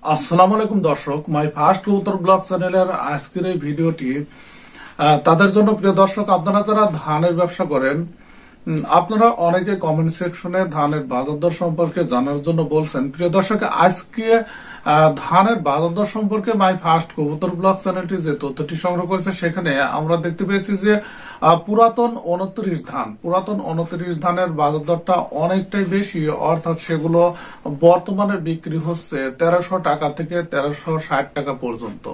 আসসালামু আলাইকুম দর্শক, মাই ফার্স্ট কবুতর ব্লগ চ্যানেলের আজকের এই ভিডিওটি তাদের জন্য। প্রিয় দর্শক, আপনারা যারা ধানের ব্যবসা করেন, আপনারা অনেকে কমেন্ট সেকশনে ধানের বাজার দর সম্পর্কে জানার জন্য বলছেন। প্রিয় দর্শক, আজকে ধানের বাজার দর সম্পর্কে মাই ফার্স্ট কবুতর ব্লগ চ্যানেলটি যে তথ্যটি সংগ্রহ করেছে, সেখানে আমরা দেখতে পেয়েছি যে পুরাতন 29 ধানের বাজার দরটা অনেকটাই বেশি, অর্থাৎ সেগুলো বর্তমানে বিক্রি হচ্ছে 1300 টাকা থেকে 1360 টাকা পর্যন্ত।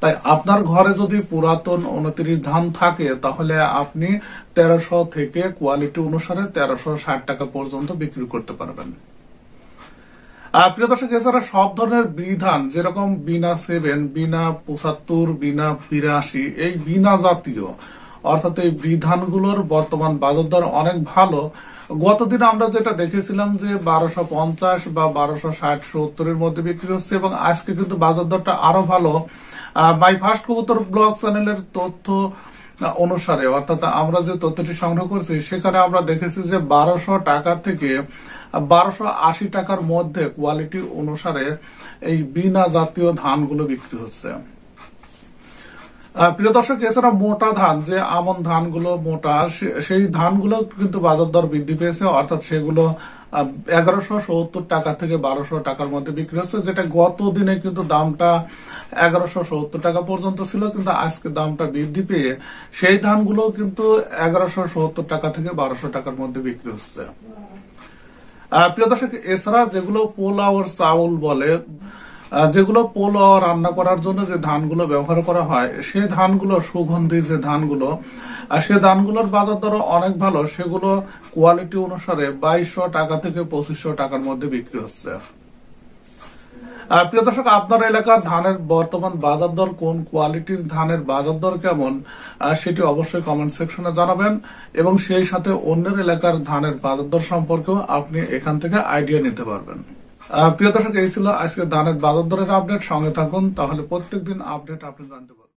তাই আপনার ঘরে যদি পুরাতন 29 ধান থাকে, তাহলে আপনি 1300 থেকে কোয়ালিটি অনুসারে 1360 টাকা পর্যন্ত বিক্রি করতে পারবেন। প্রিয় দর্শক, এছাড়া সব ধরনের বিধান, যেরকম বিনা 7, বিনা 75, বিনা 82, এই বিনা জাতীয় অর্থাৎ এই বিধানগুলোর বর্তমান বাজার দর অনেক ভালো। গতদিন আমরা যেটা দেখেছিলাম যে 1250 বা 1260-70 এর মধ্যে বিক্রি হচ্ছে, এবং আজকে কিন্তু বাজার দরটা আরো ভালো। মাই ফার্স্ট কবুতর ব্লগ চ্যানেলের তথ্য অনুসারে, অর্থাৎ আমরা যে তথ্যটি সংগ্রহ করছি, সেখানে আমরা দেখেছি যে 1200 টাকা থেকে 1280 টাকার মধ্যে কোয়ালিটি অনুসারে এই বিনা জাতীয় ধানগুলো বিক্রি হচ্ছে। প্রিয় দর্শক, এছাড়া মোটা ধান, যে আমন ধানগুলো মোটা, সেই ধানগুলো কিন্তু বাজার দর বৃদ্ধি পেয়েছে, অর্থাৎ সেগুলো 1170 টাকা থেকে 1200 টাকার মধ্যে বিক্রি হচ্ছে, যেটা গত দিনে কিন্তু দামটা 1170 টাকা পর্যন্ত ছিল, কিন্তু আজকে দামটা বৃদ্ধি পেয়ে সেই ধানগুলো কিন্তু 1170 টাকা থেকে 1200 টাকার মধ্যে বিক্রি হচ্ছে। প্রিয় দর্শক, এছাড়া যেগুলো পোলাওর চাউল বলে, যেগুলো পোলাও রান্না করার জন্য যে ধানগুলো ব্যবহার করা হয়, সে ধানগুলো সুগন্ধি যে ধানগুলো, সে ধানগুলোর বাজার দর অনেক ভালো। সেগুলো কোয়ালিটি অনুসারে 2200 টাকা থেকে 2500 টাকার মধ্যে বিক্রি হচ্ছে। প্রিয় দর্শক, আপনার এলাকার ধানের বর্তমান বাজার দর, কোন কোয়ালিটির ধানের বাজার দর কেমন, সেটি অবশ্যই কমেন্ট সেকশনে জানাবেন, এবং সেই সাথে অন্যের এলাকার ধানের বাজার দর সম্পর্কেও আপনি এখান থেকে আইডিয়া নিতে পারবেন। প্রিয় দর্শক, এই ছিল আজকে ধানের বাজার দরের আপডেট। সঙ্গে থাকুন, তাহলে প্রত্যেকদিন আপডেট আপনি জানতে পারবেন।